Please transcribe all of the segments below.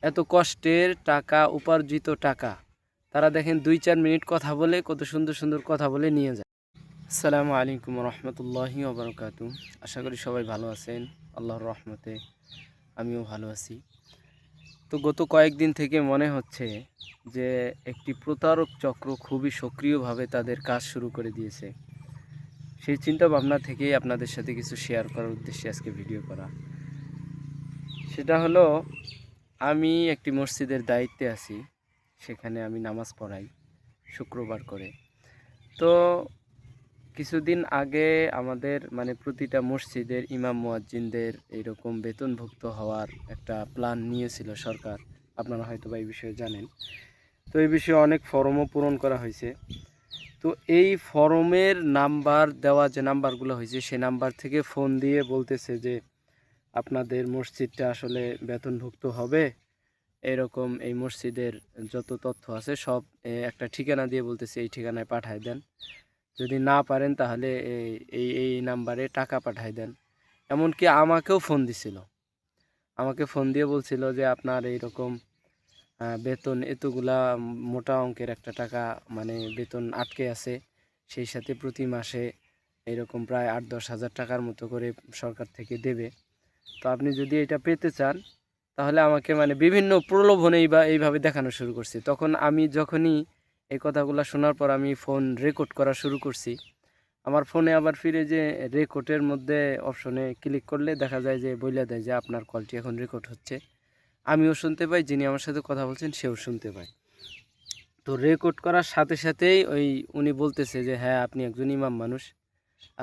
এত কষ্টের টাকা, উপার্জিত টাকা তারা দেখেন 2-4 মিনিট কথা বলে কত সুন্দর সুন্দর কথা বলে নিয়ে যায়। আসসালামু আলাইকুম রহমতুল্লাহি ওবরাকাতু। আশা করি সবাই ভালো আছেন, আল্লাহর রহমতে আমিও ভালো আছি। তো গত কয়েকদিন থেকে মনে হচ্ছে যে একটি প্রতারক চক্র খুবই সক্রিয়ভাবে তাদের কাজ শুরু করে দিয়েছে। সেই চিন্তা ভাবনা থেকেই আপনাদের সাথে কিছু শেয়ার করার উদ্দেশ্যে আজকে ভিডিও করা। সেটা হলো, আমি একটি মসজিদের দায়িত্বে আছি, সেখানে আমি নামাজ পড়াই শুক্রবার করে। তো কিছুদিন আগে আমাদের প্রতিটা মসজিদের ইমাম মুয়াজ্জিনদের এইরকম বেতনভুক্ত হওয়ার একটা প্ল্যান নিয়েছিল সরকার। আপনারা হয়তো বা এই বিষয়ে জানেন। তো এই বিষয়ে অনেক ফর্মও পূরণ করা হয়েছে। তো এই ফর্মের নাম্বার দেওয়া, যে নাম্বারগুলো হয়েছে সেই নাম্বার থেকে ফোন দিয়ে বলতেছে যে আপনাদের মসজিদটা আসলে বেতনভুক্ত হবে, এরকম এই মসজিদের যত তথ্য আছে সব একটা ঠিকানা দিয়ে বলতেছে এই ঠিকানায় পাঠায় দেন, যদি না পারেন তাহলে এই এই নাম্বারে টাকা পাঠায় দেন। এমনকি আমাকেও ফোন দিছিল, আমাকে ফোন দিয়ে বলছিল যে আপনার এইরকম বেতন এতগুলা মোটা অঙ্কের একটা টাকা বেতন আটকে আছে, সেই সাথে প্রতি মাসে এরকম প্রায় 8-10 হাজার টাকার মতো করে সরকার থেকে দেবে। তো আপনি যদি এটা পেতে চান তাহলে আমাকে বিভিন্ন প্রলোভনেই বা এইভাবে দেখানো শুরু করছে। তখন আমি যখনই এই কথাগুলো শোনার পর আমি ফোন রেকর্ড করা শুরু করছি। আমার ফোনে আবার ফিরে যে রেকর্ডের মধ্যে অপশনে ক্লিক করলে দেখা যায় যে বইলা দেয় যে আপনার কলটি এখন রেকর্ড হচ্ছে। আমিও শুনতে পাই, যিনি আমার সাথে কথা বলছেন সেও শুনতে পায়। তো রেকর্ড করার সাথে সাথেই উনি বলতেছে যে হ্যাঁ, আপনি একজন ইমাম মানুষ,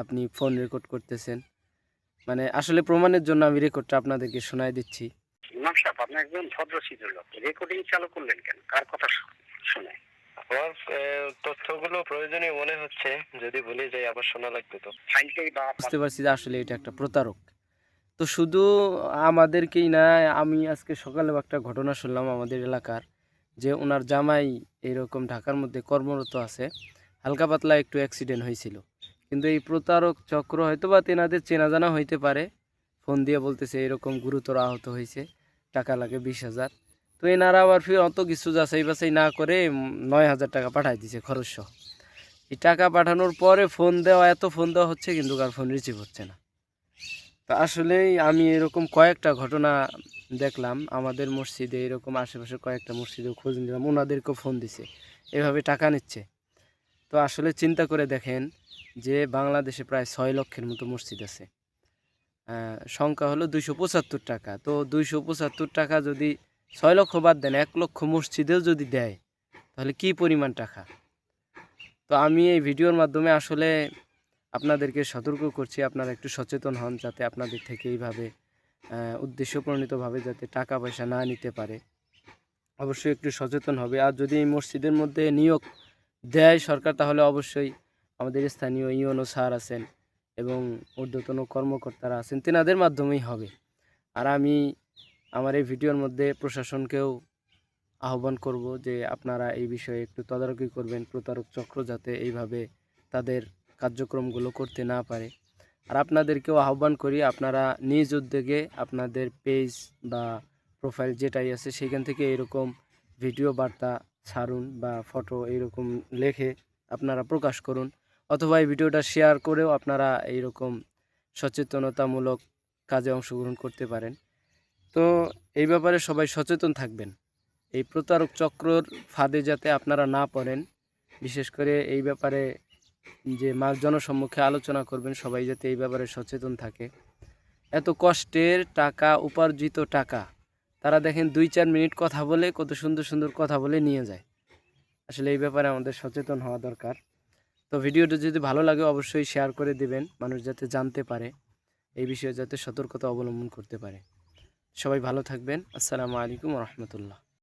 আপনি ফোন রেকর্ড করতেছেন। আসলে প্রমাণের জন্য আমি রেকর্ডটা আপনাদেরকে শোনায় দিচ্ছি। ইমাম সাহেব, আপনি একজন ভদ্রশীল লোক, রেকর্ডিং চালু করলেন কেন? কার কথা শুনে? আমার তথ্যগুলো প্রয়োজনীয় মনে হচ্ছে, যদি ভুলে যাই আবার শোনা লাগবে। তো ফাইলটাই বা বুঝতে পারছি যে আসলে এটা একটা প্রতারক। তো শুধু আমাদেরকেই না, আমি আজকে সকালেও একটা ঘটনা শুনলাম আমাদের এলাকার, যে ওনার জামাই এরকম ঢাকার মধ্যে কর্মরত আছে, হালকা পাতলা একটু অ্যাক্সিডেন্ট হয়েছিল। কিন্তু এই প্রতারক চক্র হয়তো বা তেনাদের চেনা জানা হইতে পারে, ফোন দিয়ে বলতেছে এরকম গুরুতর আহত হয়েছে, টাকা লাগে 20,000। তো এনারা আবার ফির অত কিছু যাচাই বাছাই না করে 9,000 টাকা পাঠাই দিছে খরচ সহ। এই টাকা পাঠানোর পরে ফোন দেওয়া, এত ফোন দেওয়া হচ্ছে কিন্তু কার ফোন রিসিভ হচ্ছে না। তো আসলেই আমি এরকম কয়েকটা ঘটনা দেখলাম আমাদের মসজিদে, এরকম আশেপাশে কয়েকটা মসজিদেও খোঁজ নিলাম, ওনাদেরকেও ফোন দিছে, এভাবে টাকা নিচ্ছে। তো আসলে চিন্তা করে দেখেন যে বাংলাদেশে প্রায় 6 লক্ষের মতো মসজিদ আছে, সংখ্যা হলো 275 টাকা। তো 275 টাকা যদি 6 লক্ষ বাদ দেন, 1 লক্ষ মসজিদেও যদি দেয় তাহলে কি পরিমাণ টাকা। তো আমি এই ভিডিওর মাধ্যমে আসলে আপনাদেরকে সতর্ক করছি, আপনারা একটু সচেতন হন, যাতে আপনাদের থেকে এইভাবে উদ্দেশ্যপ্রণীতভাবে যাতে টাকা পয়সা না নিতে পারে। অবশ্যই একটু সচেতন হবে। আর যদি এই মসজিদের মধ্যে নিয়োগ দেয় সরকার, তাহলে অবশ্যই আমাদের স্থানীয় ইউনো স্যার আছেন এবং ঊর্ধ্বতন কর্মকর্তারা আছেন, তেনাদের মাধ্যমেই হবে। আর আমি আমার এই ভিডিওর মধ্যে প্রশাসনকেও আহ্বান করব যে আপনারা এই বিষয়ে একটু তদারকি করবেন, প্রতারক চক্র যাতে এইভাবে তাদের কার্যক্রমগুলো করতে না পারে। আর আপনাদেরকেও আহ্বান করি, আপনারা নিজ উদ্যোগে আপনাদের পেজ বা প্রোফাইল যেটাই আছে সেখান থেকে এরকম ভিডিও বার্তা ছাড়ুন বা ফটো এইরকম লেখে আপনারা প্রকাশ করুন, অথবা এই ভিডিওটা শেয়ার করেও আপনারা এইরকম সচেতনতামূলক কাজে অংশগ্রহণ করতে পারেন। তো এই ব্যাপারে সবাই সচেতন থাকবেন, এই প্রতারক চক্রর ফাঁদে যাতে আপনারা না পড়েন। বিশেষ করে এই ব্যাপারে যে জনসম্মুখে আলোচনা করবেন, সবাই যাতে এই ব্যাপারে সচেতন থাকে। এত কষ্টের টাকা, উপার্জিত টাকা তারা দেখেন 2-4 মিনিট কথা বলে কত সুন্দর সুন্দর কথা বলে নিয়ে যায়। আসলে এই ব্যাপারে আমাদের সচেতন হওয়া দরকার। তো ভিডিওটা যদি ভালো লাগে অবশ্যই শেয়ার করে দিবেন, মানুষ যাতে জানতে পারে, এই বিষয়ে যাতে সতর্কতা অবলম্বন করতে পারে। সবাই ভালো থাকবেন। আসসালামু আলাইকুম রহমতুল্লাহ।